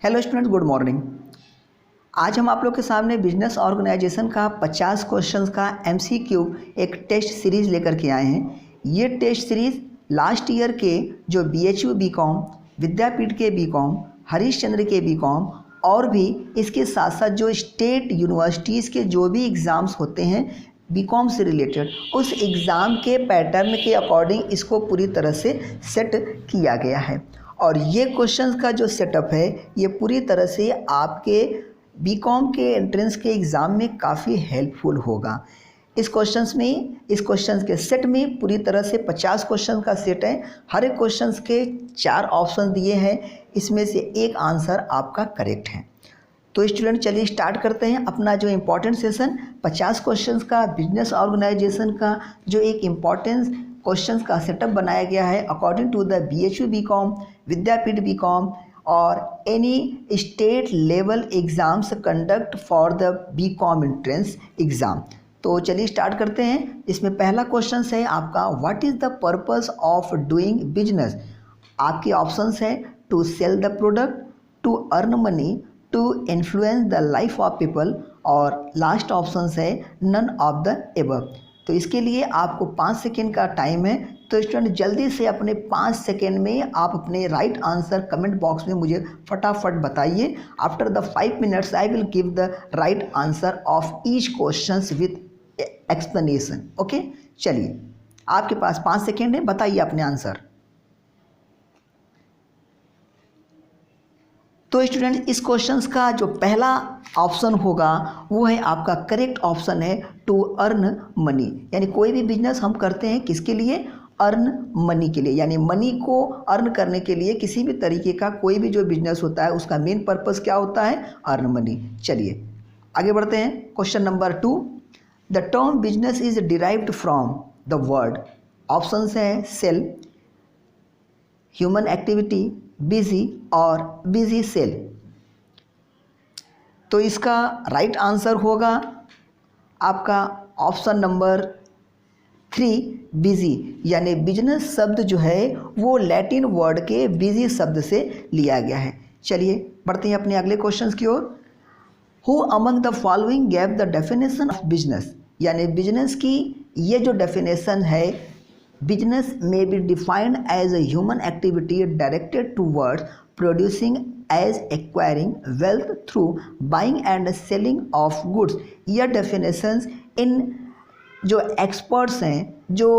Hello student, good morning. आज हम आप लोग के सामने बिजनेस ऑर्गेनाइजेशन का 50 क्वेश्चंस का एमसीक्यू एक टेस्ट सीरीज़ लेकर के आए हैं। ये टेस्ट सीरीज़ लास्ट ईयर के जो बीएचयू बीकॉम, विद्यापीठ के बीकॉम, हरीशचंद्र के बीकॉम और भी इसके साथ साथ जो स्टेट यूनिवर्सिटीज़ के जो भी एग्ज़ाम्स होते हैं बीकॉम से रिलेटेड, उस एग्ज़ाम के पैटर्न के अकॉर्डिंग इसको पूरी तरह से सेट किया गया है। और ये क्वेश्चंस का जो सेटअप है ये पूरी तरह से आपके बीकॉम के एंट्रेंस के एग्ज़ाम में काफ़ी हेल्पफुल होगा। इस क्वेश्चंस के सेट में पूरी तरह से 50 क्वेश्चन का सेट है। हर एक क्वेश्चंस के 4 ऑप्शन दिए हैं, इसमें से एक आंसर आपका करेक्ट है। तो स्टूडेंट चलिए स्टार्ट करते हैं अपना जो इम्पोर्टेंट सेशन 50 क्वेश्चंस का बिजनेस ऑर्गेनाइजेशन का जो एक इम्पॉर्टेंस क्वेश्चंस का सेटअप बनाया गया है according to the BHU BCom, विद्यापीठ बीकॉम और any state level exams conduct for the BCom entrance exam. तो चलिए स्टार्ट करते हैं। इसमें पहला क्वेश्चन है आपका, what is the purpose of doing business. आपके ऑप्शंस हैं to sell the product, to earn money, to influence the life of people और लास्ट ऑप्शन है नन ऑफ द एबव। तो इसके लिए आपको 5 सेकेंड का टाइम है। तो स्टूडेंट जल्दी से अपने 5 सेकेंड में आप अपने राइट आंसर कमेंट बॉक्स में मुझे फटाफट बताइए। After the 5 minutes I will give the right answer of each question with explanation. Okay, चलिए आपके पास 5 सेकेंड है, बताइए अपने आंसर। तो स्टूडेंट इस क्वेश्चंस का जो पहला ऑप्शन होगा वो है आपका करेक्ट ऑप्शन है टू अर्न मनी। यानी कोई भी बिजनेस हम करते हैं किसके लिए? अर्न मनी के लिए। यानी मनी को अर्न करने के लिए किसी भी तरीके का कोई भी जो बिजनेस होता है उसका मेन पर्पस क्या होता है? Earn money. चलिए आगे बढ़ते हैं। Question number 2, the term business is derived from the word. Options हैं सेल, ह्यूमन एक्टिविटी, बिजी और बिजी सेल। तो इसका राइट आंसर होगा आपका ऑप्शन नंबर 3 बिजी। यानी बिजनेस शब्द जो है वो लैटिन वर्ड के बिजी शब्द से लिया गया है। चलिए बढ़ते हैं अपने अगले क्वेश्चन की ओर। Who among the following gave the definition of business. यानी बिजनेस की ये जो डेफिनेशन है, business may be defined as a human activity directed towards producing as acquiring wealth through buying and selling of goods। यह definitions इन जो experts हैं, जो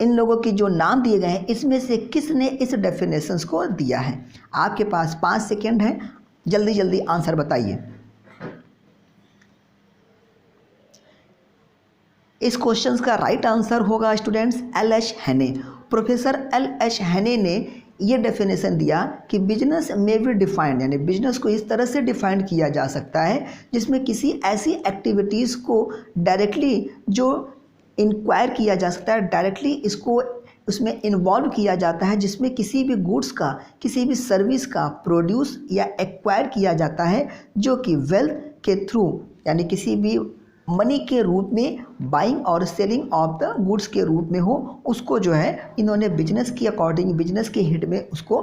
इन लोगों की जो नाम दिए गए हैं, इसमें से किसने इस definitions को दिया है? आपके पास 5 सेकेंड है, जल्दी जल्दी आंसर बताइए। इस क्वेश्चन का राइट आंसर होगा स्टूडेंट्स एल.एच. हेने। Professor LH. हेने ने ये डेफिनेशन दिया कि बिजनेस में भी डिफाइंड, यानी बिजनेस को इस तरह से डिफाइंड किया जा सकता है जिसमें किसी ऐसी एक्टिविटीज़ को डायरेक्टली जो इंक्वायर किया जा सकता है, डायरेक्टली इसको उसमें इन्वॉल्व किया जाता है, जिसमें किसी भी गुड्स का, किसी भी सर्विस का प्रोड्यूस या एक्वायर किया जाता है जो कि वेल्थ के थ्रू, यानी किसी भी मनी के रूप में बाइंग और सेलिंग ऑफ द गुड्स के रूप में हो, उसको जो है इन्होंने बिजनेस की अकॉर्डिंग, बिजनेस के हिट में उसको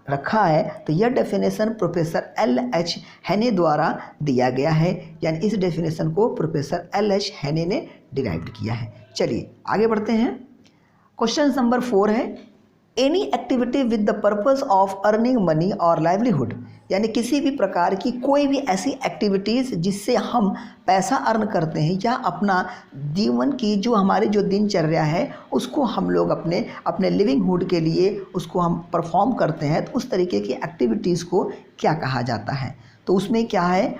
रखा है। तो यह डेफिनेशन प्रोफेसर एल.एच. हेने द्वारा दिया गया है। यानी इस डेफिनेशन को प्रोफेसर एल.एच. हेने ने डिराइव किया है। चलिए आगे बढ़ते हैं। क्वेश्चन नंबर 4 है, any activity with the purpose of earning money और लाइवलीहुड। यानी किसी भी प्रकार की कोई भी ऐसी एक्टिविटीज़ जिससे हम पैसा अर्न करते हैं या अपना जीवन की जो हमारी जो दिनचर्या है उसको हम लोग अपने लिविंगहुड के लिए उसको हम परफॉर्म करते हैं, तो उस तरीके की एक्टिविटीज़ को क्या कहा जाता है? तो उसमें क्या है?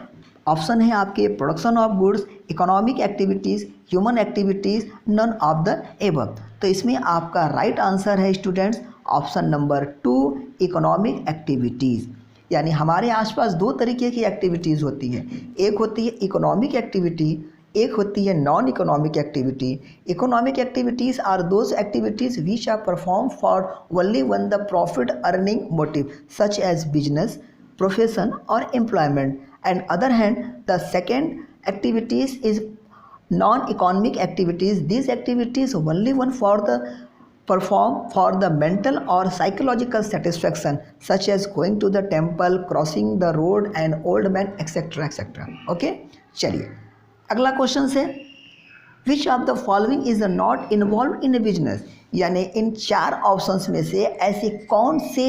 ऑप्शन है आपके production of goods, economic activities, human activities, none of the above. तो इसमें आपका राइट आंसर है students option number 2 economic activities. यानी हमारे आसपास 2 तरीके की एक्टिविटीज़ होती हैं, एक होती है इकोनॉमिक एक्टिविटी, एक होती है non economic activity. Economic activities are those activities which are perform for only one the profit earning motive such as business, profession और employment. And other hand the second activities is non-economic activities. These activities only one for the perform for the mental or psychological satisfaction such as going to the temple, crossing the road and old man etc etc. Okay, चलिए अगला question है विच of the following is not involve in business, यानी इन चार options में से ऐसे कौन से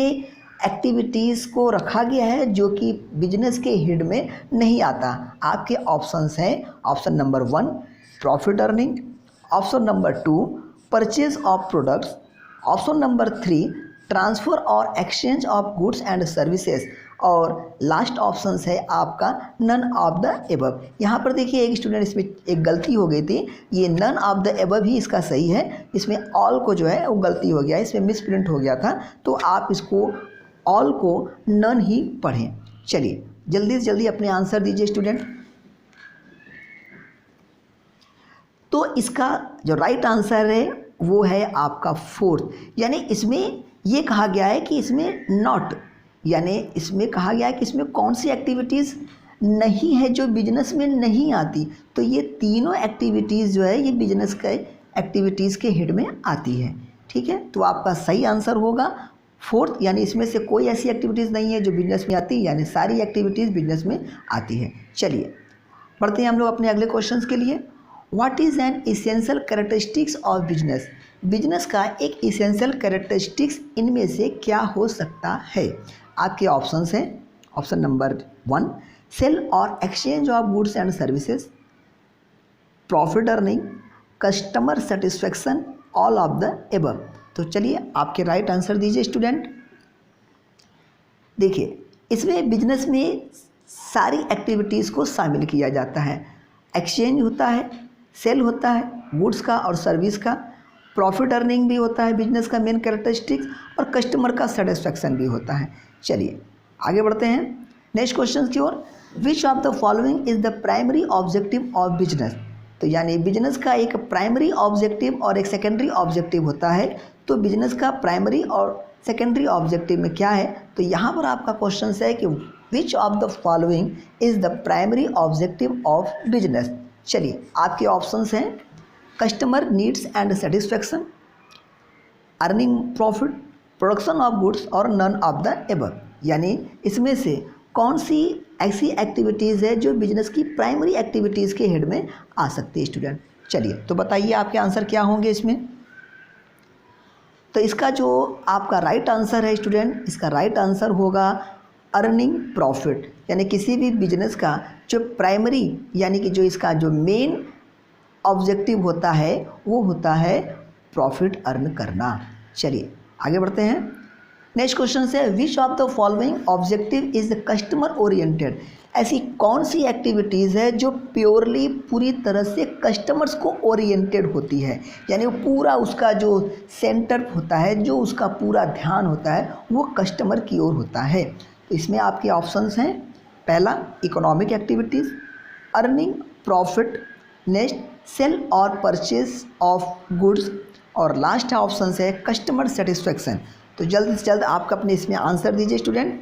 एक्टिविटीज़ को रखा गया है जो कि बिजनेस के हेड में नहीं आता। आपके ऑप्शंस हैं option number 1 profit earning, option number 2 purchase of products, option number 3 transfer और exchange of goods and services, और लास्ट ऑप्शन है आपका नन ऑफ द एबव। यहाँ पर देखिए एक स्टूडेंट इसमें एक गलती हो गई थी, ये नन ऑफ द एबव ही इसका सही है, इसमें ऑल को जो है वो गलती हो गया, इसमें मिस प्रिंट हो गया था, तो आप इसको ऑल को नन ही पढ़ें। चलिए जल्दी से जल्दी अपने आंसर दीजिए स्टूडेंट। तो इसका जो राइट आंसर है वो है आपका 4th, यानी इसमें ये कहा गया है कि इसमें नॉट, यानी इसमें कहा गया है कि इसमें कौन सी एक्टिविटीज़ नहीं है जो बिजनेस में नहीं आती, तो ये तीनों एक्टिविटीज़ जो है ये बिजनेस के एक्टिविटीज़ के हेड में आती है। ठीक है, तो आपका सही आंसर होगा 4th, यानी इसमें से कोई ऐसी एक्टिविटीज़ नहीं है जो बिजनेस में आती, यानी सारी एक्टिविटीज़ बिजनेस में आती है। चलिए बढ़ते हैं हम लोग अपने अगले क्वेश्चन के लिए। What is an essential characteristics of business, business का एक इसेंशियल कैरेक्टरिस्टिक्स इनमें से क्या हो सकता है। आपके ऑप्शंस हैं ऑप्शन नंबर 1 सेल और exchange of goods and services, profit earning, customer satisfaction, all of the above. तो चलिए आपके राइट आंसर दीजिए स्टूडेंट। देखिए इसमें बिजनेस में सारी एक्टिविटीज़ को शामिल किया जाता है, एक्सचेंज होता है, सेल होता है गुड्स का और सर्विस का, प्रॉफिट अर्निंग भी होता है बिजनेस का मेन कैरेक्टरिस्टिक्स, और कस्टमर का सेटिस्फेक्शन भी होता है। चलिए आगे बढ़ते हैं नेक्स्ट क्वेश्चन की ओर। Which of the following is the primary objective of business, तो यानी बिजनेस का एक प्राइमरी ऑब्जेक्टिव और एक सेकेंडरी ऑब्जेक्टिव होता है, तो बिजनेस का प्राइमरी और सेकेंडरी ऑब्जेक्टिव में क्या है, तो यहाँ पर आपका क्वेश्चन है कि which of the following is the primary objective of business. चलिए आपके ऑप्शंस हैं customer needs and satisfaction, earning profit, production of goods और नन ऑफ द एबव, यानी इसमें से कौन सी ऐसी एक्टिविटीज़ है जो बिजनेस की प्राइमरी एक्टिविटीज़ के हेड में आ सकती है स्टूडेंट। चलिए तो बताइए आपके आंसर क्या होंगे इसमें। तो इसका जो आपका राइट आंसर है स्टूडेंट, इसका राइट आंसर होगा अर्निंग प्रॉफिट, यानी किसी भी बिजनेस का जो प्राइमरी यानी कि जो इसका जो मेन ऑब्जेक्टिव होता है वो होता है प्रॉफिट अर्न करना। चलिए आगे बढ़ते हैं नेक्स्ट क्वेश्चन से। विच of the following objective is customer oriented, ऐसी कौन सी एक्टिविटीज़ है जो प्योरली पूरी तरह से कस्टमर्स को ओरिएंटेड होती है, यानी वो पूरा उसका जो सेंटर होता है, जो उसका पूरा ध्यान होता है वो कस्टमर की ओर होता है। तो इसमें आपके ऑप्शंस हैं पहला economic activities, earning profit, next sale और परचेज ऑफ गुड्स, और लास्ट ऑप्शन है कस्टमर सेटिस्फेक्शन। तो जल्द से जल्द आपका अपने इसमें आंसर दीजिए स्टूडेंट।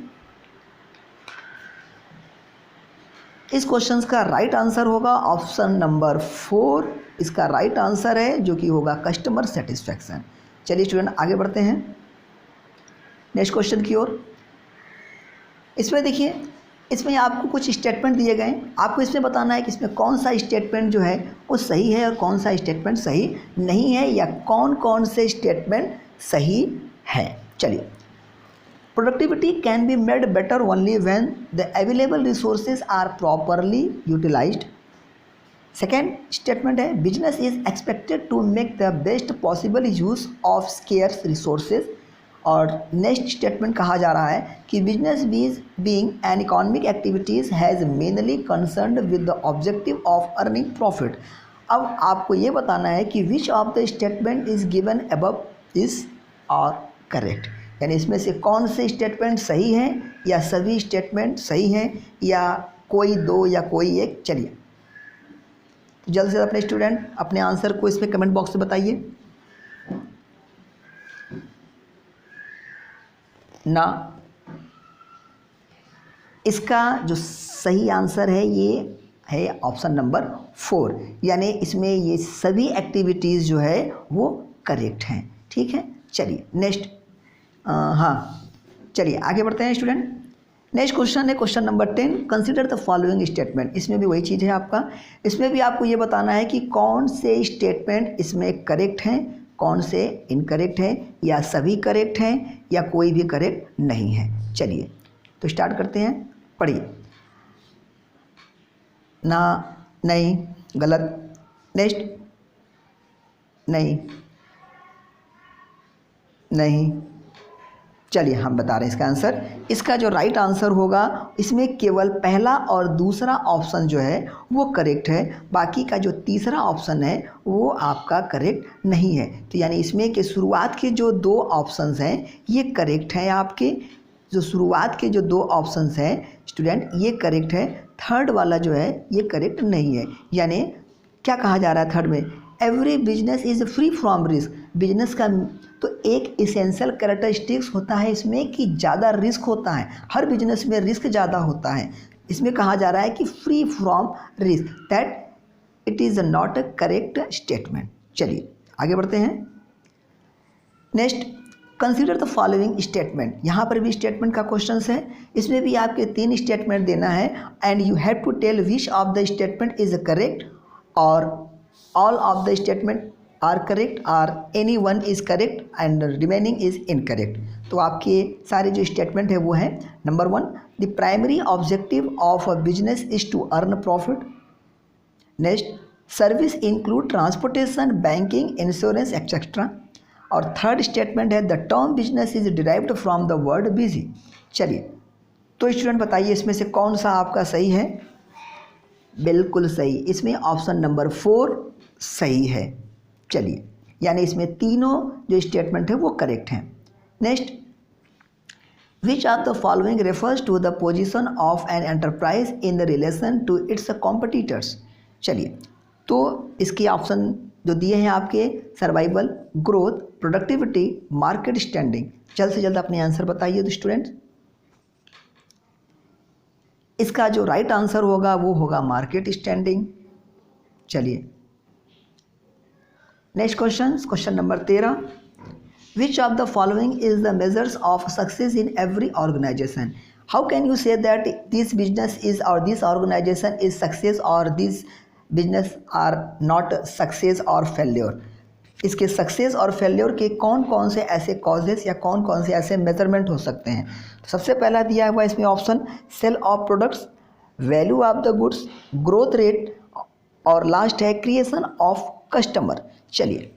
इस क्वेश्चन का राइट आंसर होगा ऑप्शन नंबर 4, इसका राइट आंसर है जो कि होगा कस्टमर सेटिस्फेक्शन। चलिए स्टूडेंट आगे बढ़ते हैं नेक्स्ट क्वेश्चन की ओर। इसमें देखिए इसमें आपको कुछ स्टेटमेंट दिए गए हैं, आपको इसमें बताना है कि इसमें कौन सा स्टेटमेंट जो है वो सही है और कौन सा स्टेटमेंट सही नहीं है, या कौन कौन से स्टेटमेंट सही है। चलिए productivity can be made better only when the available resources are properly utilised. Second statement है business is expected to make the best possible use of scarce resources, और नेक्स्ट स्टेटमेंट कहा जा रहा है कि business being an economic activities has mainly concerned with the objective of earning profit. अब आपको ये बताना है कि which of the statement is given above is और करेक्ट, यानी इसमें से कौन से स्टेटमेंट सही हैं या सभी स्टेटमेंट सही हैं या कोई दो या कोई एक। चलिए जल्द से जल्द अपने स्टूडेंट अपने आंसर को इसमें कमेंट बॉक्स में बताइए। ना इसका जो सही आंसर है ये है ऑप्शन नंबर 4, यानी इसमें ये सभी एक्टिविटीज़ जो है वो करेक्ट हैं। ठीक है। चलिए नेक्स्ट, हाँ चलिए आगे बढ़ते हैं स्टूडेंट। नेक्स्ट क्वेश्चन है question number 10, consider the following statement. इसमें भी वही चीज़ है आपका, इसमें भी आपको ये बताना है कि कौन से स्टेटमेंट इसमें करेक्ट हैं, कौन से इनकरेक्ट हैं, या सभी करेक्ट हैं या कोई भी करेक्ट नहीं है। चलिए तो स्टार्ट करते हैं, पढ़िए। ना, नहीं, गलत, नेक्स्ट, नहीं, नहीं। चलिए हम बता रहे हैं इसका आंसर। इसका जो राइट आंसर होगा इसमें केवल पहला और दूसरा ऑप्शन जो है वो करेक्ट है, बाकी का जो तीसरा ऑप्शन है वो आपका करेक्ट नहीं है। तो यानी इसमें के शुरुआत के जो दो ऑप्शंस हैं ये करेक्ट हैं आपके, जो शुरुआत के जो दो ऑप्शंस हैं स्टूडेंट ये करेक्ट है, थर्ड वाला जो है ये करेक्ट नहीं है। यानी क्या कहा जा रहा है थर्ड में, every business is free from risk. Business का तो एक इसेंशियल कैरेक्टरिस्टिक्स होता है इसमें कि ज़्यादा रिस्क होता है, हर बिजनेस में रिस्क ज़्यादा होता है। इसमें कहा जा रहा है कि free from risk, that it is not a correct statement. चलिए आगे बढ़ते हैं। Next, consider the following statement. यहाँ पर भी स्टेटमेंट का क्वेश्चन है, इसमें भी आपके 3 स्टेटमेंट देना है and you have to tell which of the statement is correct और all of the statement are correct और any one is correct and remaining is incorrect. तो आपके सारे जो स्टेटमेंट है वो है, number 1, the primary objective of a business is to earn profit. Next, service include transportation, banking, insurance etcetera. और third statement है, the term business is derived from the word busy. चलिए तो स्टूडेंट बताइए इसमें से कौन सा आपका सही है। बिल्कुल सही, इसमें ऑप्शन नंबर 4 सही है। चलिए यानी इसमें तीनों जो स्टेटमेंट है वो करेक्ट हैं। Next, which of the following refers to the position of an enterprise in the relation to its competitors. चलिए तो इसके ऑप्शन जो दिए हैं आपके, survival, growth, productivity, market standing. जल्द से जल्द अपने आंसर बताइए तो स्टूडेंट्स। इसका जो राइट आंसर होगा वो होगा मार्केट स्टैंडिंग। चलिए next question, question number 13, which of the following is the measures of success in every organisation. How can you say that this business is और दिस ऑर्गेनाइजेशन इज सक्सेस और this business are not success और failure. इसके success और failure के कौन कौन से ऐसे कॉजेस या कौन कौन से ऐसे मेजरमेंट हो सकते हैं। तो सबसे पहला दिया हुआ इसमें option, sale of products, value of the goods, growth rate, और लास्ट है क्रिएशन ऑफ कस्टमर। चलिए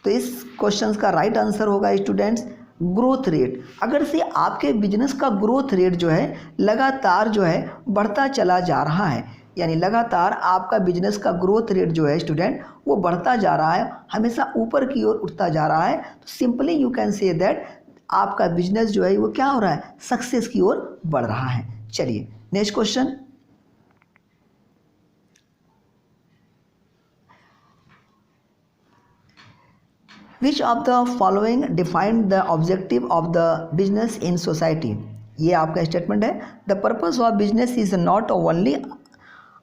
तो इस क्वेश्चन का राइट आंसर होगा स्टूडेंट्स ग्रोथ रेट। अगर से आपके बिजनेस का ग्रोथ रेट जो है लगातार जो है बढ़ता चला जा रहा है, यानी लगातार आपका बिजनेस का ग्रोथ रेट जो है स्टूडेंट वो बढ़ता जा रहा है, हमेशा ऊपर की ओर उठता जा रहा है, तो simply you can say that आपका बिजनेस जो है वो क्या हो रहा है, सक्सेस की ओर बढ़ रहा है। चलिए next question, which of the following defined the objective of the business in society. ये आपका स्टेटमेंट है, the purpose of business is not only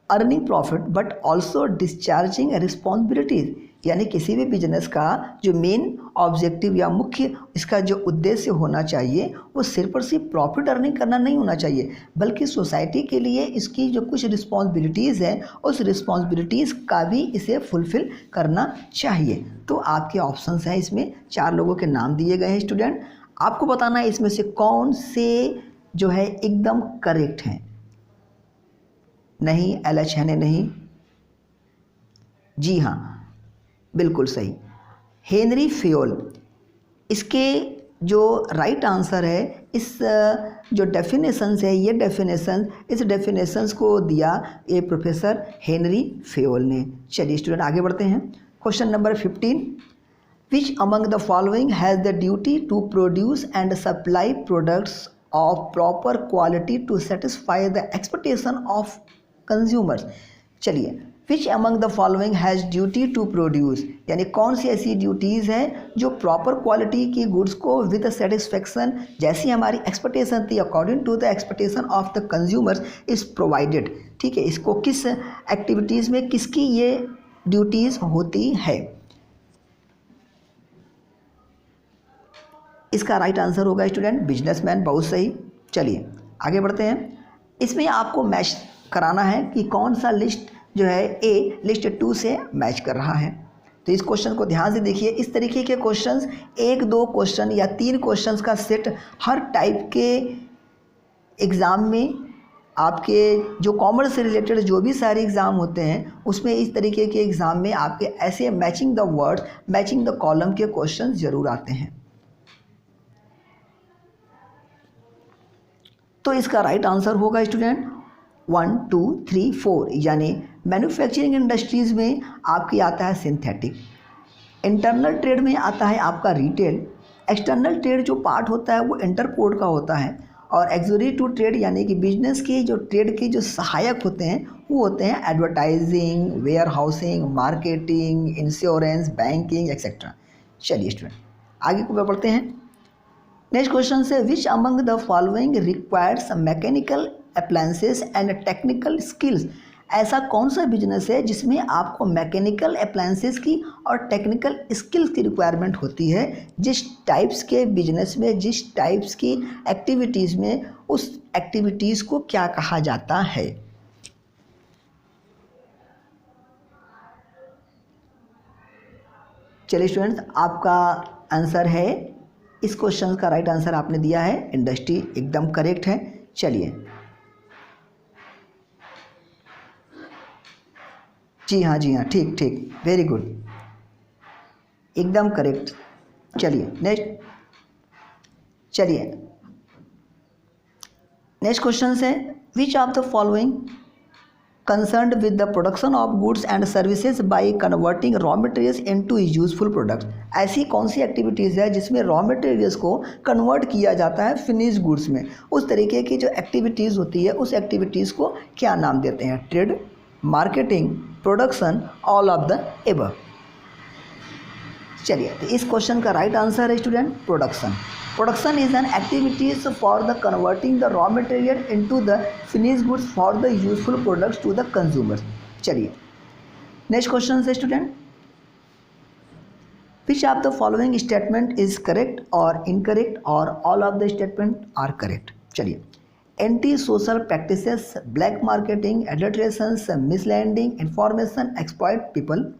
earning profit but also discharging responsibilities. यानी किसी भी बिजनेस का जो मेन ऑब्जेक्टिव या मुख्य इसका जो उद्देश्य होना चाहिए वो सिर्फ और सिर्फ प्रॉफिट अर्निंग करना नहीं होना चाहिए, बल्कि सोसाइटी के लिए इसकी जो कुछ रिस्पॉन्सिबिलिटीज़ हैं उस रिस्पॉन्सिबिलिटीज़ का भी इसे फुलफ़िल करना चाहिए। तो आपके ऑप्शंस हैं, इसमें 4 लोगों के नाम दिए गए हैं स्टूडेंट, आपको बताना है इसमें से कौन से जो है एकदम करेक्ट हैं। नहीं, LH हैने नहीं, जी हाँ बिल्कुल सही, हेनरी फेयोल। इसके जो राइट आंसर है, इस जो डेफिनेशंस है ये डेफिनेशन, इस डेफिनेशंस को दिया ये प्रोफेसर हेनरी फेयोल ने। चलिए स्टूडेंट आगे बढ़ते हैं। Question number 15, which among the following has the duty to produce and supply products of proper quality to satisfy the expectation of consumers. चलिए which among the following has duty to produce, यानी कौन सी ऐसी duties हैं जो proper quality की goods को with satisfaction, जैसी हमारी एक्सपेक्टेशन थी according to the expectation of the consumers is provided. ठीक है, इसको किस एक्टिविटीज़ में किसकी ये ड्यूटीज़ होती है। इसका राइट आंसर होगा स्टूडेंट बिजनेसमैन, बहुत सही। चलिए आगे बढ़ते हैं। इसमें आपको मैच कराना है कि कौन सा लिस्ट जो है ए लिस्ट 2 से मैच कर रहा है। तो इस क्वेश्चन को ध्यान से देखिए। इस तरीके के क्वेश्चंस 1-2 क्वेश्चन या 3 क्वेश्चंस का सेट हर टाइप के एग्ज़ाम में, आपके जो कॉमर्स से रिलेटेड जो भी सारे एग्ज़ाम होते हैं उसमें इस तरीके के एग्ज़ाम में आपके ऐसे matching the words, matching the column के क्वेश्चन ज़रूर आते हैं। तो इसका राइट आंसर होगा स्टूडेंट 1, 2, 3, 4, यानी मैन्युफैक्चरिंग इंडस्ट्रीज़ में आपकी आता है सिंथेटिक, इंटरनल ट्रेड में आता है आपका रिटेल, एक्सटर्नल ट्रेड जो पार्ट होता है वो इंटरपोर्ट का होता है, और एक्सोरी टू ट्रेड यानी कि बिजनेस की जो ट्रेड के जो सहायक होते हैं वो होते हैं advertising, warehousing, marketing, insurance, banking etcetera. चलिए स्टूडेंट आगे को बढ़ते हैं। नेक्स्ट क्वेश्चन से which among the following requires mechanical appliances and technical skills, ऐसा कौन सा बिजनेस है जिसमें आपको मैकेनिकल अप्लायंसेस की और टेक्निकल स्किल्स की रिक्वायरमेंट होती है। जिस टाइप्स के बिजनेस में, जिस टाइप्स की एक्टिविटीज़ में, उस एक्टिविटीज़ को क्या कहा जाता है। चलिए स्टूडेंट्स आपका आंसर है, इस क्वेश्चन का राइट आंसर आपने दिया है इंडस्ट्री, एकदम करेक्ट है। चलिए जी हाँ ठीक, वेरी गुड, एकदम करेक्ट। चलिए नेक्स्ट क्वेश्चन है विच of the following concerned with the production of goods and services by converting raw materials into useful products, ऐसी कौन सी एक्टिविटीज़ है जिसमें रॉ मटेरियल्स को कन्वर्ट किया जाता है फिनिश गुड्स में। उस तरीके की जो एक्टिविटीज़ होती है उस एक्टिविटीज़ को क्या नाम देते हैं। Trade, marketing, production, all of the above. चलिए तो इस क्वेश्चन का राइट आंसर है student production. Production is an activities for the converting the raw material into the finish goods for the useful products to the consumers. चलिए next question है student which of the following statement is correct और incorrect और all of the statement are correct. चलिए anti social practices, black marketing, एडल्ट्रेशंस, मिसलैंडिंग, information exploit people,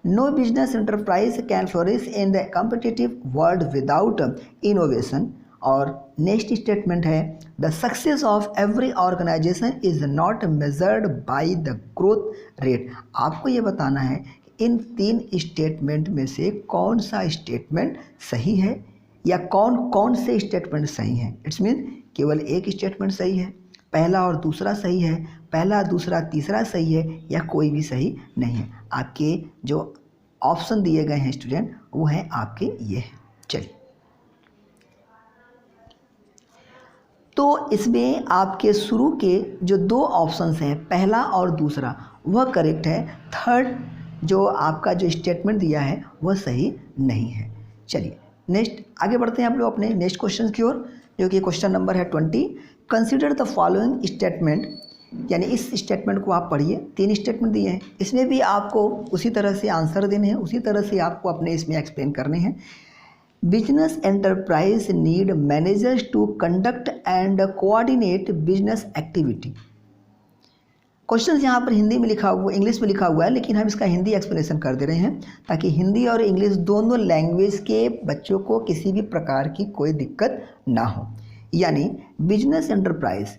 no business enterprise can flourish in the competitive world without innovation. और next statement है the success of every organisation is not measured by the growth rate. आपको ये बताना है इन 3 statement में से कौन सा स्टेटमेंट सही है या कौन से स्टेटमेंट सही हैं। इट्स मीन केवल एक स्टेटमेंट सही है, पहला और दूसरा सही है, पहला दूसरा तीसरा सही है, या कोई भी सही नहीं है। आपके जो ऑप्शन दिए गए हैं स्टूडेंट वो हैं आपके ये हैं। चलिए तो इसमें आपके शुरू के जो 2 ऑप्शंस हैं पहला और दूसरा वह करेक्ट है, थर्ड जो आपका जो स्टेटमेंट दिया है वह सही नहीं है। चलिए नेक्स्ट आगे बढ़ते हैं आप लोग अपने नेक्स्ट क्वेश्चन की ओर, जो कि क्वेश्चन नंबर है 20। कंसीडर द फॉलोइंग स्टेटमेंट, यानी इस स्टेटमेंट को आप पढ़िए। 3 स्टेटमेंट दिए हैं, इसमें भी आपको उसी तरह से आंसर देने हैं, उसी तरह से आपको अपने इसमें एक्सप्लेन करने हैं। Business enterprise need managers to conduct and coordinate business activity. Question यहाँ पर हिंदी में लिखा हुआ, इंग्लिश में लिखा हुआ है, लेकिन हम इसका हिंदी एक्सप्लेनेशन कर दे रहे हैं ताकि हिंदी और इंग्लिश दोनों लैंग्वेज के बच्चों को किसी भी प्रकार की कोई दिक्कत ना हो। यानी business enterprise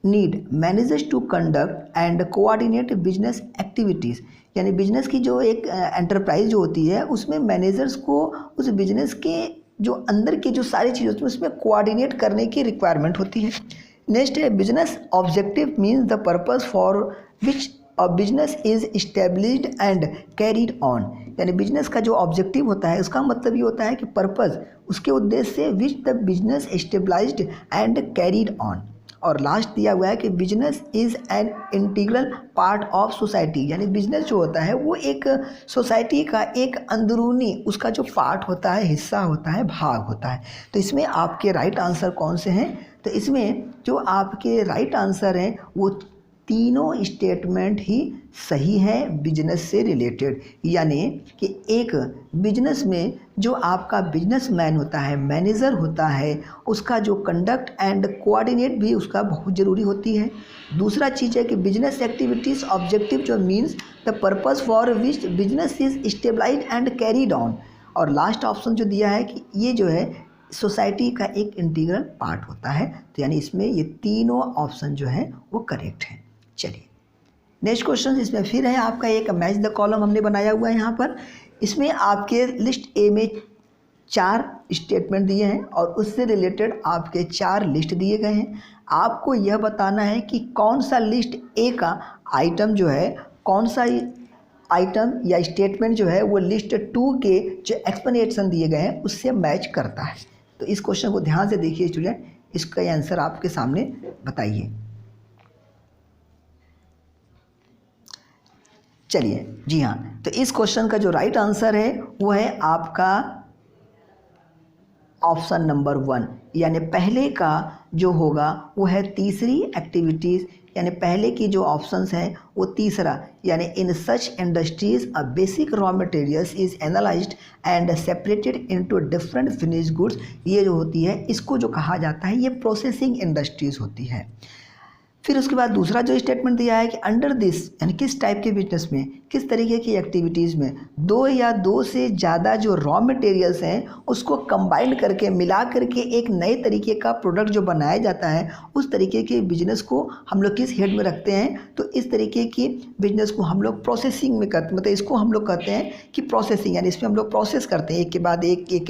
need managers to conduct and coordinate business activities, यानी बिजनेस की जो एक एंटरप्राइज जो होती है उसमें मैनेजर्स को उस बिजनेस के जो अंदर की जो सारी चीज़ होती है उसमें कोऑर्डिनेट करने की रिक्वायरमेंट होती है। नेक्स्ट है business objective means the purpose for which a business is established and carried on, यानी बिजनेस का जो ऑब्जेक्टिव होता है उसका मतलब ये होता है कि पर्पस, उसके उद्देश्य से which the business established and carried on. और लास्ट दिया हुआ है कि business is an integral part of society, यानी बिजनेस जो होता है वो एक सोसाइटी का एक अंदरूनी उसका जो पार्ट होता है, हिस्सा होता है, भाग होता है। तो इसमें आपके राइट आंसर कौन से हैं, तो इसमें जो आपके राइट आंसर हैं वो तीनों स्टेटमेंट ही सही है बिजनेस से रिलेटेड। यानी कि एक बिजनेस में जो आपका बिजनेसमैन होता है, मैनेजर होता है, उसका जो कंडक्ट एंड कोऑर्डिनेट भी उसका बहुत ज़रूरी होती है। दूसरा चीज़ है कि बिजनेस एक्टिविटीज़ ऑब्जेक्टिव जो means the purpose for which business is stabilise and carried on. और लास्ट ऑप्शन जो दिया है कि ये जो है सोसाइटी का एक इंटीग्रल पार्ट होता है। तो यानी इसमें ये तीनों ऑप्शन जो है वो करेक्ट है। चलिए नेक्स्ट क्वेश्चन, इसमें फिर है आपका एक मैच द कॉलम हमने बनाया हुआ है यहाँ पर। इसमें आपके लिस्ट ए में 4 स्टेटमेंट दिए हैं और उससे रिलेटेड आपके 4 लिस्ट दिए गए हैं। आपको यह बताना है कि कौन सा लिस्ट ए का आइटम जो है, कौन सा आइटम या स्टेटमेंट जो है वो लिस्ट 2 के जो एक्सप्लेनेशन दिए गए हैं उससे मैच करता है। तो इस क्वेश्चन को ध्यान से देखिए स्टूडेंट, इसका आंसर आपके सामने बताइए। चलिए जी हाँ, तो इस क्वेश्चन का जो राइट आंसर है वो है आपका ऑप्शन नंबर 1, यानी पहले का जो होगा वो है तीसरी एक्टिविटीज़, यानी पहले की जो ऑप्शंस हैं वो तीसरा, यानी in such industries a basic raw materials is analysed and separated into different finish goods. ये जो होती है इसको जो कहा जाता है ये प्रोसेसिंग इंडस्ट्रीज होती है। फिर उसके बाद दूसरा जो स्टेटमेंट दिया है कि अंडर दिस, यानी किस टाइप के बिजनेस में, किस तरीके की एक्टिविटीज़ में 2 या 2 से ज़्यादा जो रॉ मटेरियल्स हैं उसको कंबाइन करके मिला करके एक नए तरीके का प्रोडक्ट जो बनाया जाता है, उस तरीके के बिजनेस को हम लोग किस हेड में रखते हैं। तो इस तरीके की बिजनेस को हम लोग प्रोसेसिंग में करते, मतलब इसको हम लोग कहते हैं कि प्रोसेसिंग, यानी इसमें हम लोग प्रोसेस करते हैं, एक के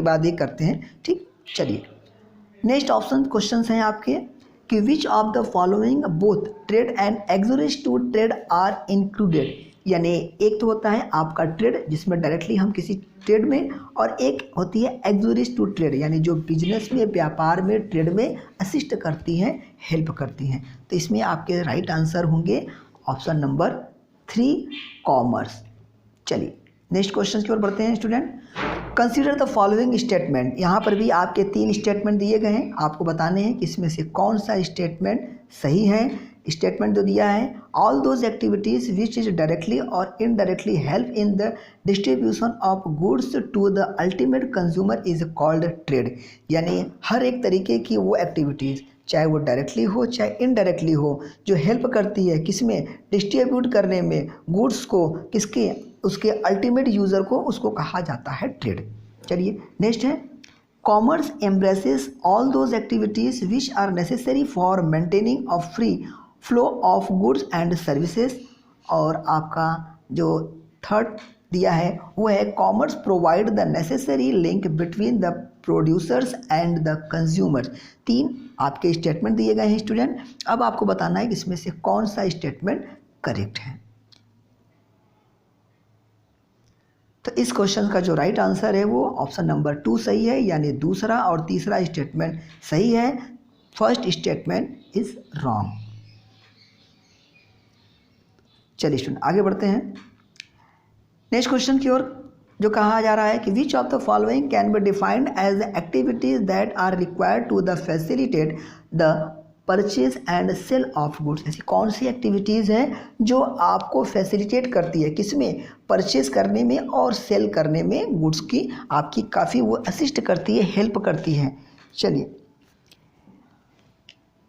बाद एक करते हैं। ठीक, चलिए नेक्स्ट ऑप्शन क्वेश्चन हैं आपके कि which of the following both trade and auxiliaries to trade are included. यानी एक तो होता है आपका ट्रेड जिसमें डायरेक्टली हम किसी ट्रेड में, और एक होती है एक्सोरिस टू ट्रेड, यानी जो बिजनेस में, व्यापार में, ट्रेड में असिस्ट करती हैं, हेल्प करती हैं। तो इसमें आपके राइट आंसर होंगे ऑप्शन नंबर 3 कॉमर्स। चलिए नेक्स्ट क्वेश्चन की ओर बढ़ते हैं student. Consider the following statement, यहाँ पर भी आपके 3 स्टेटमेंट दिए गए हैं, आपको बताने हैं कि इसमें से कौन सा स्टेटमेंट सही है। स्टेटमेंट जो दिया है, all those activities which is directly और indirectly help in the distribution of goods to the ultimate consumer is called trade. यानी हर एक तरीके की वो एक्टिविटीज़, चाहे वो डायरेक्टली हो चाहे इनडायरेक्टली हो, जो हेल्प करती है किसमें, डिस्ट्रीब्यूट करने में गुड्स को, किसके, उसके अल्टीमेट यूज़र को, उसको कहा जाता है ट्रेड। चलिए नेक्स्ट है, commerce embraces all those activities which are necessary for maintaining a free flow of goods and services. और आपका जो थर्ड दिया है वो है commerce provide the necessary link between the producers and the consumers. 3 आपके स्टेटमेंट दिए गए हैं स्टूडेंट। अब आपको बताना है कि इसमें से कौन सा स्टेटमेंट करेक्ट है। तो इस क्वेश्चन का जो राइट आंसर है वो ऑप्शन नंबर 2 सही है, यानी दूसरा और तीसरा स्टेटमेंट सही है, फर्स्ट स्टेटमेंट इज रॉन्ग। चलिए स्टूडेंट आगे बढ़ते हैं नेक्स्ट क्वेश्चन की ओर, जो कहा जा रहा है कि which of the following can be defined as the activities that are required to the facilitate the purchase and sale of goods. ऐसी कौन सी एक्टिविटीज़ हैं जो आपको फैसिलिटेट करती है, किसमें, परचेज करने में और सेल करने में, गुड्स की आपकी काफ़ी वो असिस्ट करती है, हेल्प करती है। चलिए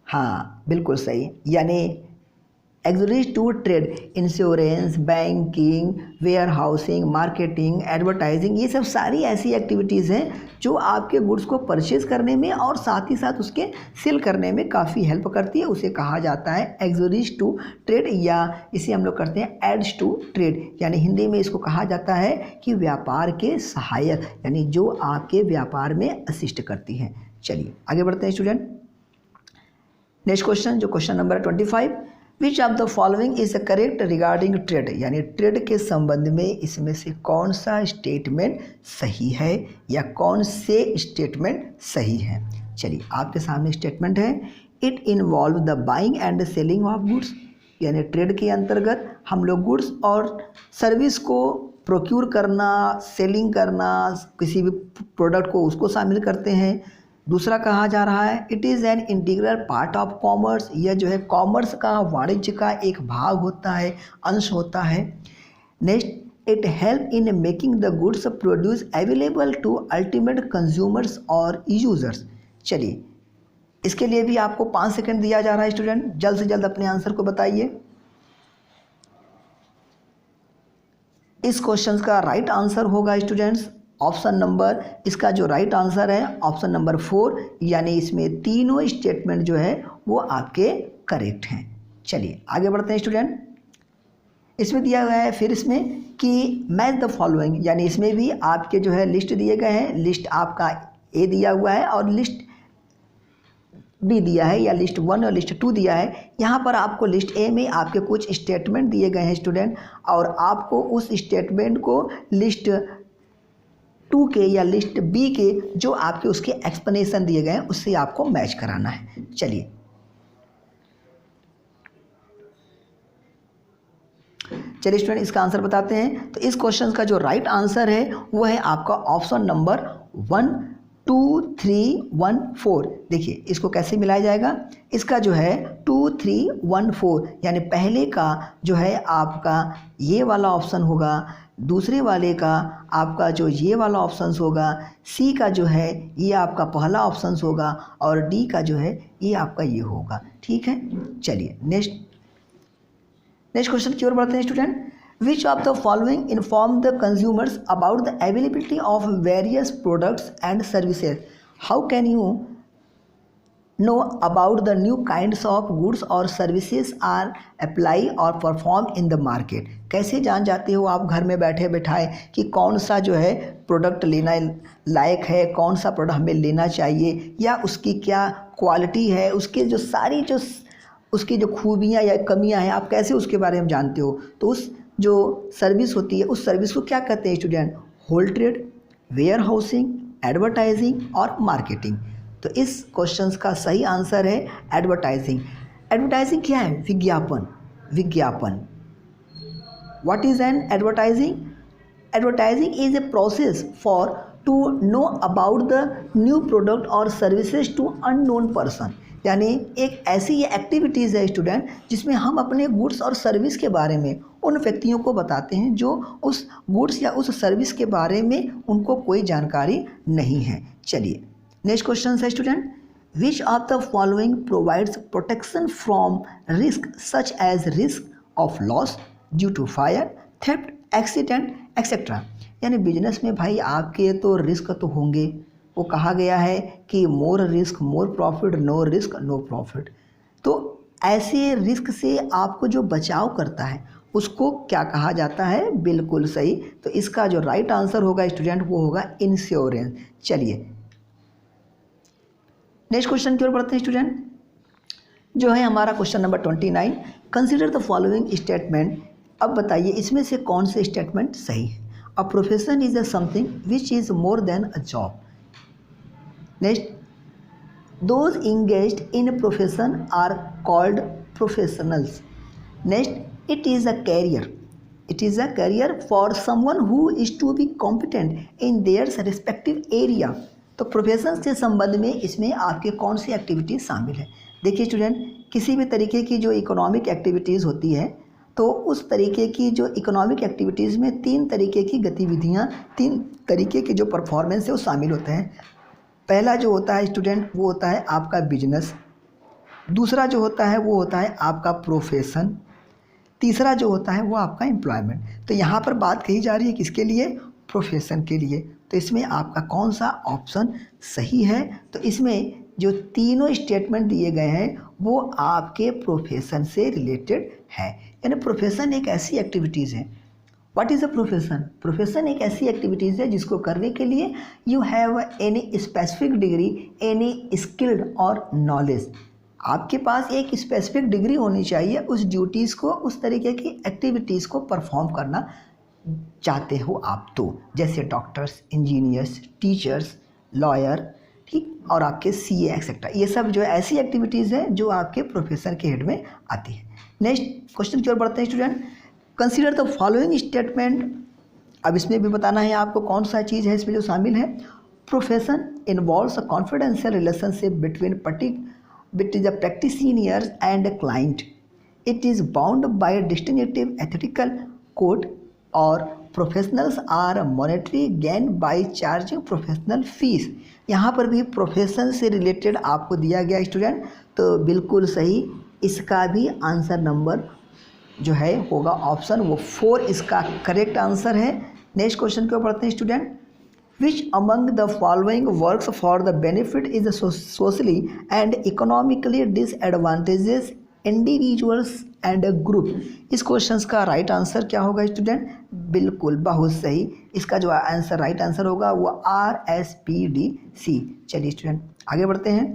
हाँ बिल्कुल सही, यानी auxiliaries to trade, insurance, banking, warehousing, marketing, advertising, ये सब सारी ऐसी एक्टिविटीज़ हैं जो आपके गुड्स को परचेज करने में और साथ ही साथ उसके सेल करने में काफ़ी हेल्प करती है। उसे कहा जाता है एक्सोरिस टू ट्रेड, या इसे हम लोग करते हैं एड्स टू ट्रेड, यानी हिंदी में इसको कहा जाता है कि व्यापार के सहायक, यानी जो आपके व्यापार में असिस्ट करती हैं। चलिए आगे बढ़ते हैं स्टूडेंट। नेक्स्ट क्वेश्चन, जो question number 25, which of the following is correct regarding trade, यानी ट्रेड के संबंध में इसमें से कौन सा स्टेटमेंट सही है या कौन से स्टेटमेंट सही है। चलिए आपके सामने स्टेटमेंट है, it involve the buying and selling of goods, यानी ट्रेड के अंतर्गत हम लोग गुड्स और सर्विस को प्रोक्यूर करना, सेलिंग करना, किसी भी प्रोडक्ट को उसको शामिल करते हैं। दूसरा कहा जा रहा है it is an integral part of commerce, यह जो है कॉमर्स का, वाणिज्य का एक भाग होता है, अंश होता है। Next it help in making the goods produce available to ultimate consumers और यूजर्स। चलिए इसके लिए भी आपको 5 सेकंड दिया जा रहा है स्टूडेंट, जल्द से जल्द अपने आंसर को बताइए। इस क्वेश्चन का राइट आंसर होगा स्टूडेंट्स ऑप्शन नंबर, इसका जो राइट आंसर है ऑप्शन नंबर 4, यानी इसमें तीनों स्टेटमेंट जो है वो आपके करेक्ट हैं। चलिए आगे बढ़ते हैं स्टूडेंट। इसमें दिया हुआ है फिर इसमें कि मैच द फॉलोइंग, यानी इसमें भी आपके जो है लिस्ट दिए गए हैं, लिस्ट आपका ए दिया हुआ है और लिस्ट बी दिया है, या लिस्ट 1 और लिस्ट 2 दिया है। यहाँ पर आपको लिस्ट ए में आपके कुछ स्टेटमेंट दिए गए हैं स्टूडेंट, और आपको उस स्टेटमेंट को लिस्ट 2 के या लिस्ट बी के जो आपके उसके एक्सप्लेनेशन दिए गए हैं उससे आपको मैच कराना है। चलिए स्टूडेंट इसका आंसर बताते हैं। तो इस क्वेश्चन का जो राइट आंसर है वो है आपका ऑप्शन नंबर 1 2 3 1 4। देखिए इसको कैसे मिलाया जाएगा, इसका जो है 2 3 1 4, यानी पहले का जो है आपका ये वाला ऑप्शन होगा, दूसरे वाले का आपका जो ये वाला ऑप्शन होगा, सी का जो है ये आपका पहला ऑप्शन होगा, और डी का जो है ये आपका ये होगा। ठीक है, चलिए नेक्स्ट क्वेश्चन की ओर बढ़ते हैं student. Which of the following inform the consumers about the availability of various products and services? How can you know about the new kinds of goods or services are apply or perform in the market? कैसे जान जाते हो आप घर में बैठे बैठाए कि कौन सा जो है प्रोडक्ट लेना लायक है, कौन सा प्रोडक्ट हमें लेना चाहिए, या उसकी क्या क्वालिटी है, उसके जो सारी जो उसकी जो खूबियाँ या कमियाँ हैं, आप कैसे उसके बारे में जानते हो? तो उस जो सर्विस होती है उस सर्विस को क्या कहते हैं student? Whole trade, warehousing, advertising और मार्केटिंग। तो इस क्वेश्चन का सही आंसर है एडवर्टाइजिंग। एडवर्टाइजिंग क्या है? विज्ञापन। What is an advertising? Advertising is a process for to know about the new product और सर्विसेज टू अननोन पर्सन। यानी एक ऐसी ये एक्टिविटीज़ है स्टूडेंट जिसमें हम अपने गुड्स और सर्विस के बारे में उन व्यक्तियों को बताते हैं जो उस गुड्स या उस सर्विस के बारे में उनको कोई जानकारी नहीं है। चलिए नेक्स्ट क्वेश्चन है student, which of the following provides protection from risk such as risk of loss due to fire, theft, accident etcetera. यानी बिजनेस में भाई आपके तो रिस्क तो होंगे, वो कहा गया है कि more risk more profit, no risk no profit. तो ऐसे रिस्क से आपको जो बचाव करता है उसको क्या कहा जाता है? बिल्कुल सही। तो इसका जो राइट आंसर होगा स्टूडेंट वो होगा इंश्योरेंस। चलिए नेक्स्ट क्वेश्चन की ओर बढ़ते हैं स्टूडेंट, जो है हमारा question number 29। Consider the following statement. अब बताइए इसमें से कौन से स्टेटमेंट सही है? A profession is a something which is more than a job. Next, those engaged in a profession are called professionals. Next, it is a career. It is a career for someone who is to be competent in their respective area. तो profession से संबंध में इसमें आपके कौन सी activities शामिल है? देखिए स्टूडेंट, किसी भी तरीके की जो इकोनॉमिक एक्टिविटीज़ होती है तो उस तरीके की जो इकोनॉमिक एक्टिविटीज़ में 3 तरीके की गतिविधियाँ, 3 तरीके के जो परफॉर्मेंस है वो शामिल होते हैं। पहला जो होता है स्टूडेंट वो होता है आपका बिजनेस, दूसरा जो होता है वो होता है आपका प्रोफेशन, तीसरा जो होता है वो आपका एम्प्लॉयमेंट। तो यहाँ पर बात कही जा रही है किसके लिए? प्रोफेशन के लिए। तो इसमें आपका कौन सा ऑप्शन सही है? तो इसमें जो तीनों स्टेटमेंट दिए गए हैं वो आपके प्रोफेशन से रिलेटेड है। यानी प्रोफेशन एक ऐसी एक्टिविटीज़ है। What is a profession? Profession एक ऐसी एक्टिविटीज़ है जिसको करने के लिए you have any specific degree, any skilled और नॉलेज। आपके पास एक स्पेसिफिक डिग्री होनी चाहिए उस ड्यूटीज़ को, उस तरीके की एक्टिविटीज़ को परफॉर्म करना चाहते हो आप तो, जैसे डॉक्टर्स, इंजीनियर्स, टीचर्स, लॉयर, ठीक, और आपके CA एक्सेट्रा। ये सब जो ऐसी एक्टिविटीज़ हैं जो आपके प्रोफेशन के हेड में आती है। नेक्स्ट क्वेश्चन की ओर बढ़ते हैं student. Consider the following statement. अब इसमें भी बताना है आपको कौन सा चीज़ है इसमें जो शामिल है। Profession involves a confidential relationship between the practitioner and a client. It is bound by a distinctive ethical code, or professionals are monetary gain by charging professional fees. यहाँ पर भी प्रोफेशन से रिलेटेड आपको दिया गया स्टूडेंट, तो बिल्कुल सही, इसका भी आंसर नंबर जो है होगा ऑप्शन वो 4 इसका करेक्ट आंसर है। नेक्स्ट क्वेश्चन क्यों पढ़ते हैं student. Which among the following works for the benefit is socially and economically disadvantages individuals and a group? इस क्वेश्चन का राइट आंसर क्या होगा स्टूडेंट, बिल्कुल बहुत सही, इसका जो आंसर राइट आंसर होगा वो RSPDC। चलिए स्टूडेंट आगे बढ़ते हैं।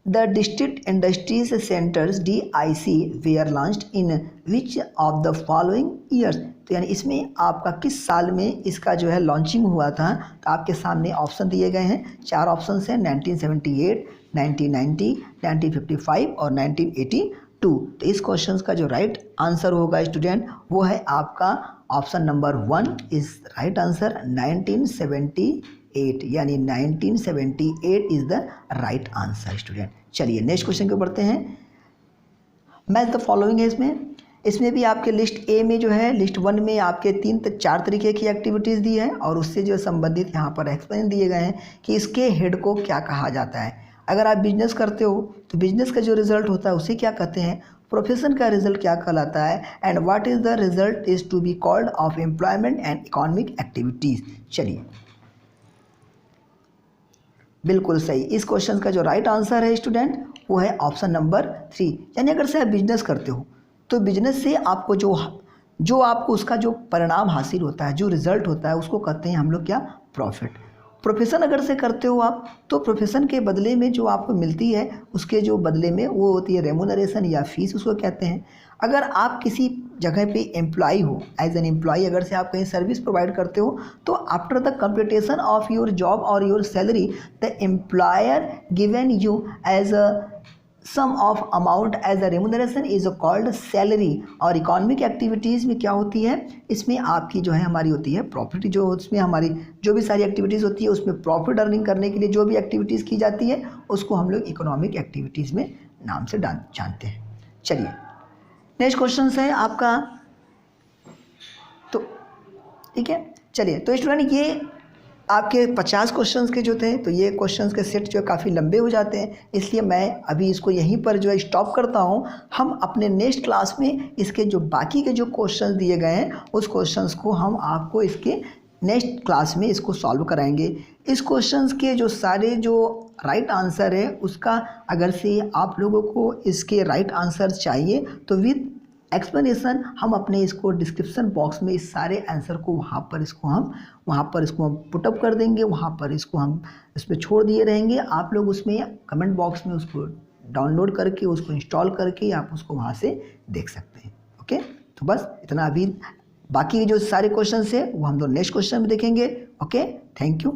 The district industries centers DIC were launched in which of the following years? तो यानी इसमें आपका किस साल में इसका जो है लॉन्चिंग हुआ था, तो आपके सामने ऑप्शन दिए गए हैं, 4 ऑप्शन हैं, 1978, 1990, 1955 और 1982। तो इस क्वेश्चन का जो राइट आंसर होगा स्टूडेंट वो है आपका option number 1 is right answer, 1978, यानी 1978 is the right answer student. चलिए नेक्स्ट क्वेश्चन को पढ़ते हैं। मैच द फॉलोइंग है इसमें भी आपके लिस्ट ए में जो है, लिस्ट 1 में आपके 4 तरीके की एक्टिविटीज़ दी है और उससे जो संबंधित यहाँ पर एक्सप्लेन दिए गए हैं कि इसके हेड को क्या कहा जाता है। अगर आप बिजनेस करते हो तो बिजनेस का जो रिजल्ट होता है उसे क्या कहते हैं, प्रोफेशन का रिजल्ट क्या कहलाता है, and what is the result is to be called of employment and economic activities. चलिए बिल्कुल सही, इस क्वेश्चन का जो राइट आंसर है स्टूडेंट वो है ऑप्शन नंबर 3। यानी अगर से आप बिजनेस करते हो तो बिजनेस से आपको जो आपको उसका जो परिणाम हासिल होता है, जो रिजल्ट होता है, उसको कहते हैं हम लोग क्या, प्रॉफिट। प्रोफेशन अगर से करते हो आप तो प्रोफेशन के बदले में जो आपको मिलती है उसके जो बदले में वो होती है रेमुनरेशन या फीस, उसको कहते हैं। अगर आप किसी जगह पे एम्प्लॉय हो, एज एन एम्प्लॉय अगर से आप कहीं सर्विस प्रोवाइड करते हो तो after the completion of your job और your salary the employer given you as a sum of amount as a remuneration is called salary. और इकोनॉमिक एक्टिविटीज़ में क्या होती है, इसमें आपकी जो है हमारी होती है प्रॉफिट, जो उसमें हमारी जो भी सारी एक्टिविटीज़ होती है उसमें प्रॉफिट अर्निंग करने के लिए जो भी एक्टिविटीज़ की जाती है उसको हम लोग इकोनॉमिक एक्टिविटीज़ में नाम से जानते हैं। चलिए नेक्स्ट क्वेश्चन है आपका, तो ठीक है। चलिए तो स्टूडेंट ये आपके 50 क्वेश्चंस के जो थे, तो ये क्वेश्चंस के सेट जो है काफ़ी लंबे हो जाते हैं, इसलिए मैं अभी इसको यहीं पर जो है स्टॉप करता हूँ। हम अपने नेक्स्ट क्लास में इसके जो बाकी के जो क्वेश्चंस दिए गए हैं उस क्वेश्चंस को हम आपको इसके नेक्स्ट क्लास में इसको सॉल्व कराएंगे। इस क्वेश्चंस के जो सारे जो राइट आंसर है उसका अगर से आप लोगों को इसके राइट आंसर चाहिए तो विद एक्सप्लेनेशन हम अपने इसको डिस्क्रिप्शन बॉक्स में इस सारे आंसर को वहाँ पर इसको हम पुटअप कर देंगे, वहाँ पर इसको हम इस पर छोड़ दिए रहेंगे। आप लोग उसमें कमेंट बॉक्स में उसको डाउनलोड करके उसको इंस्टॉल करके आप उसको वहाँ से देख सकते हैं। ओके, तो बस इतना। अभी बाकी जो सारे क्वेश्चन है वो हम लोग नेक्स्ट क्वेश्चन में देखेंगे। Okay, thank you.